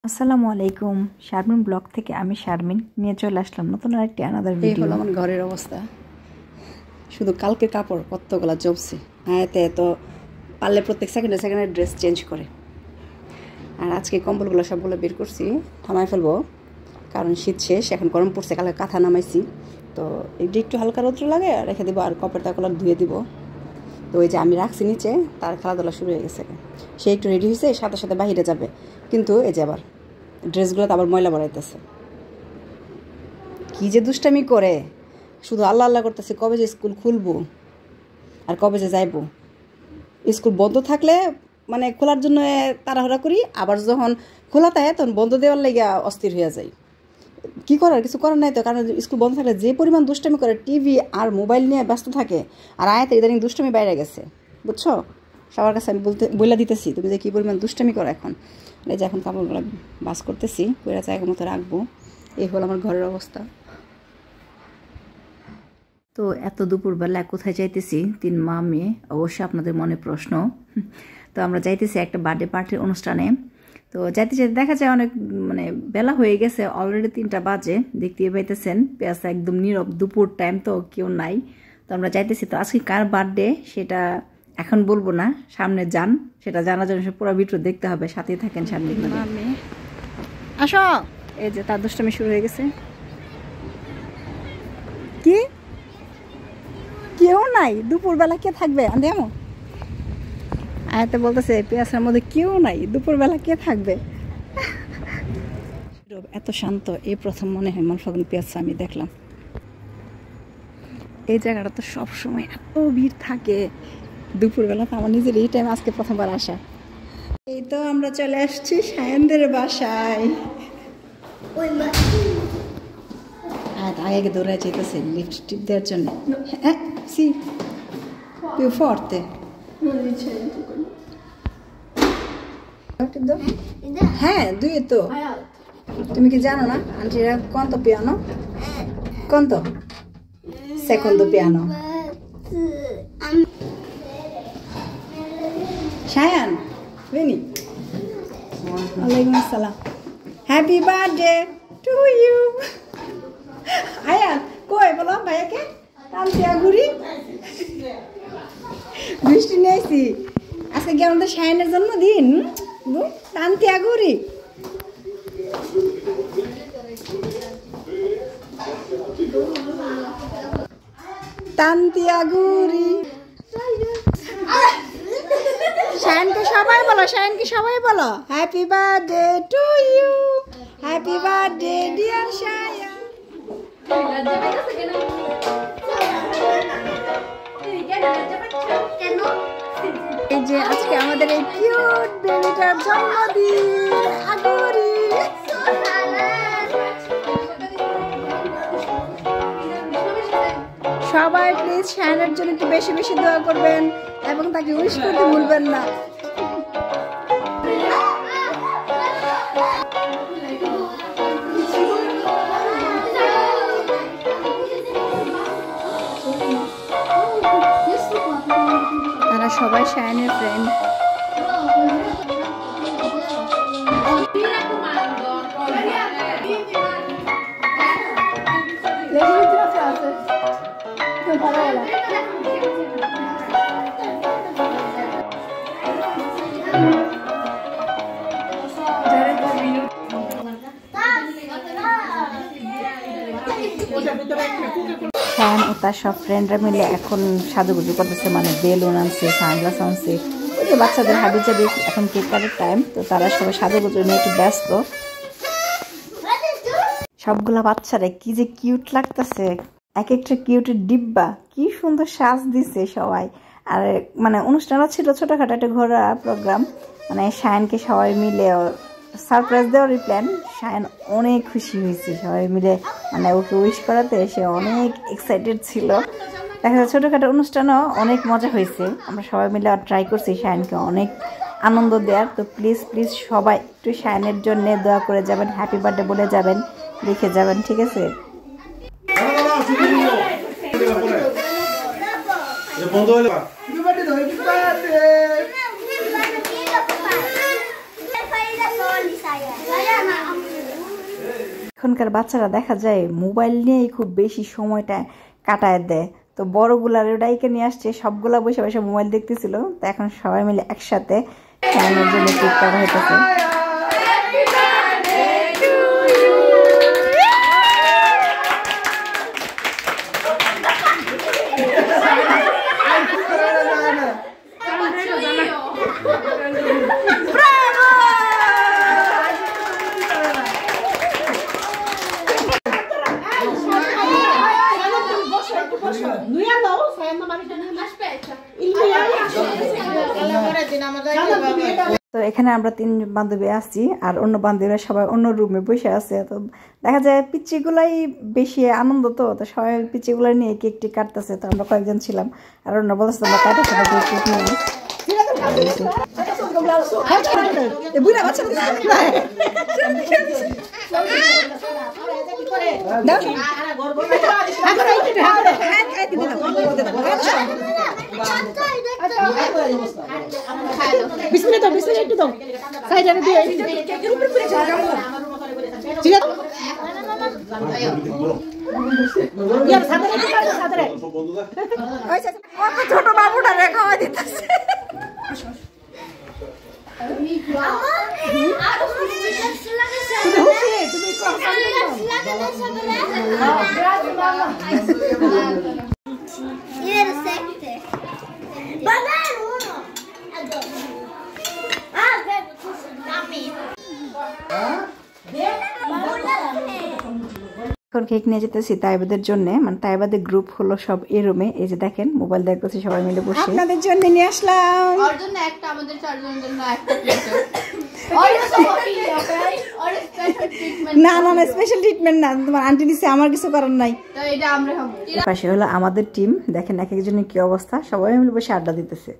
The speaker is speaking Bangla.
আসসালামু আলাইকুম, শারমিন ব্লগ থেকে আমি শারমিন নিয়ে চলে আসলাম নতুন আরেকটি আনাদার ভিডিও। হলো আমার ঘরের অবস্থা। শুধু কালকে কাপড় কতগুলা জমছে। হ্যাঁ, তো পারলে প্রত্যেক সেকেন্ডে সেকেন্ডে ড্রেস চেঞ্জ করে। আর আজকে কম্বলগুলো সবগুলো বের করছি, থামাই ফেলবো কারণ শীত শেষ, এখন গরম পড়ছে। কালকে কাঁথা নামাইছি, তো একটু হালকা রৌদ্র লাগে রেখে দেবো, আর কপড়টাগুলো ধুয়ে দিব। তো ওই যে আমি রাখছি নিচে, তার খেলাধুলা শুরু হয়ে গেছে। সে একটু রেডি হয়েছে, সাথে সাথে বাহিরে যাবে, কিন্তু এই যে আবার ড্রেসগুলো তো আবার ময়লা বাড়াইতেছে। কী যে দুষ্টামি করে, শুধু আল্লাহ আল্লাহ করতেছে কবে যে স্কুল খুলবো আর কবে যে যাইবো। স্কুল বন্ধ থাকলে মানে খোলার জন্য তাড়াহুড়া করি, আবার যখন খোলা থাকে তখন বন্ধ দেওয়ার লেগে অস্থির হয়ে যায়। কী করার, কিছু করার নাই তো, কারণ স্কুল বন্ধ থাকলে যে পরিমাণ দুষ্টামি করে, টিভি আর মোবাইল নিয়ে ব্যস্ত থাকে। আর আয়াতে ইদানিং দুষ্টামি বাইরে গেছে, বুঝছো? সবার কাছে আমি বলে দিতেছি তুমি যে কী পরিমাণ দুষ্টামি করো। এখন এই যে এখন কাপড়গুলো বাস করতেছি, কইরা জায়গা মতো রাখবো। এই হলো আমার ঘরের অবস্থা। তো এত দুপুরবেলা কোথায় যাইতেছি 3 মা মেয়ে, অবশ্যই আপনাদের মনে প্রশ্ন। তো আমরা যাইতেছি একটা বার্থডে পার্টির অনুষ্ঠানে। তো যাইতে যাইতে দেখা যায় অনেক মানে বেলা হয়ে গেছে, অলরেডি 3টা বাজে। দেখতে পাইতেছেন পেঁয়াজ একদম নীরব, দুপুর টাইম তো কেউ নাই। তো আমরা যাইতেছি। তো আজকে কার বার্থডে সেটা এখন বলবো না, সামনে যান, সেটা জানার জন্য পুরো ভিডিও দেখতে হবে, সাথেই থাকেন। সামনে আসো, এই যে তার দুষ্টামি শুরু হয়ে গেছে। কি কেউ নাই দুপুরবেলা, কে থাকবে? আনদেমো আয়াতে বলতেছে পেঁয়াজের মধ্যে কেউ নাই, দুপুরবেলা কে থাকবে? এত শান্ত এই প্রথম মনে হয় মনফাগুন পেঁয়াজ আমি দেখলাম। এই জায়গাটা তো সবসময় এত ভিড় থাকে দুপুরবেলা, তো আমার নিজের এই টাইম আজকে প্রথমবার আসা। এই তো আমরা চলে আসছি সায়নদের বাসায়। আগে দৌড়ায় যেতেছে লিফট টিপ দেওয়ার জন্য। সি più forte. হ্যাঁ, দুই তো। তুমি কি জানো না আন্টিরা কোনটো পিয়ানো? কোনটো? সেকন্ডো piano. Shayan, vieni. Alaikum assalam. Happy birthday to you. Ayan কই বলো ভাইয়াকে টানতিয়া ঘুরি। বৃষ্টি নিয়েছি আজকে কি আমাদের শায়নের জন্মদিন, টানতিয়া ঘুরি। টানতিয়া ঘুরি। শায়নকে সবাই বলো, শায়নকে সবাই বলো happy birthday to you, happy birthday dear Shayan. এই যে আজকে আমাদের এই কিউট বেবিটার জন্মদিন। আগরি সবাই প্লিজ শায়নের জন্য একটু বেশি বেশি দোয়া করবেন এবং তাকে উইশ করতে ভুলবেন না। তারা সবাই শায়নের ফ্রেন্ড। শায়ন ও তার সব ফ্রেন্ডরা মিলে এখন সাজুগুজু করতেছে, মানে বেলুন আনছে, সানগ্লাস আনছে। ওই যে বাচ্চাদের হাবিজাবি এখন কেক কাটার টাইম, তো তারা সবাই সাজুগুজু নিয়ে একটু ব্যস্ত। সবগুলা বাচ্চারা কি যে কিউট লাগতেছে, এক একটা কিউটের ডিব্বা, কি সুন্দর সাজ দিছে সবাই। আর মানে অনুষ্ঠানও ছিল ছোটখাটো একটা ঘোরা প্রোগ্রাম, মানে শায়নকে সবাই মিলে সারপ্রাইজ দেওয়ারই প্ল্যান। শায়ন অনেক খুশি হয়েছে সবাই মিলে, মানে ওকে উইশ করাতে সে অনেক এক্সাইটেড ছিল। দেখা যায় ছোটোখাটো অনুষ্ঠানও অনেক মজা হয়েছে, আমরা সবাই মিলে ট্রাই করছি শায়নকে অনেক আনন্দ দেওয়ার। তো প্লিজ প্লিজ সবাই একটু শায়নের জন্য দোয়া করে যাবেন, হ্যাপি বার্থডে বলে যাবেন, লিখে যাবেন, ঠিক আছে? এখনকার বাচ্চারা দেখা যায় মোবাইল নিয়েই খুব বেশি সময়টা কাটায় দেয়। তো বড়গুলার ডাইকে নিয়ে আসছে, সবগুলা বসে বসে মোবাইল দেখতেছিল। তো এখন সবাই মিলে একসাথে খাওয়ানোর জন্য কেক কাটা হইতেছে। তো এখানে আমরা 3 বান্ধবী আসছি, আর অন্য বান্ধবীরা সবাই অন্য রুমে বসে আছে। তো দেখা যায় পিচ্চিগুলাই বেশি আনন্দ, তো সবাই পিচ্চিগুলাই নিয়ে কেকটি কাটতেছে। তো আমরা কয়েকজন ছিলাম, আর অন্য বলছে তোমরা কাটে কেক নিয়ে ছোট বাবুটা খাওয়া দিতেছে। এখন কেক নিয়ে যেতেছি তাইবাদের জন্য, মানে তাইবাদের গ্রুপ হলো সব এই রুমে। এই যে দেখেন মোবাইল দেখতেছি সবাই মিলে বসে। আপনাদের জন্য নিয়ে আসলাম, ওর জন্য একটা, আমাদের চারজনের জন্য একটা। না না না, স্পেশাল ট্রিটমেন্ট না, তোমার আন্টি নিছে, আমার কিছু করার নাই। তো এটা আমরা খাবো। পাশে হলো আমাদের টিম, দেখেন এক একজনের কি অবস্থা, সবাই মিলে বসে আড্ডা দিতেছে।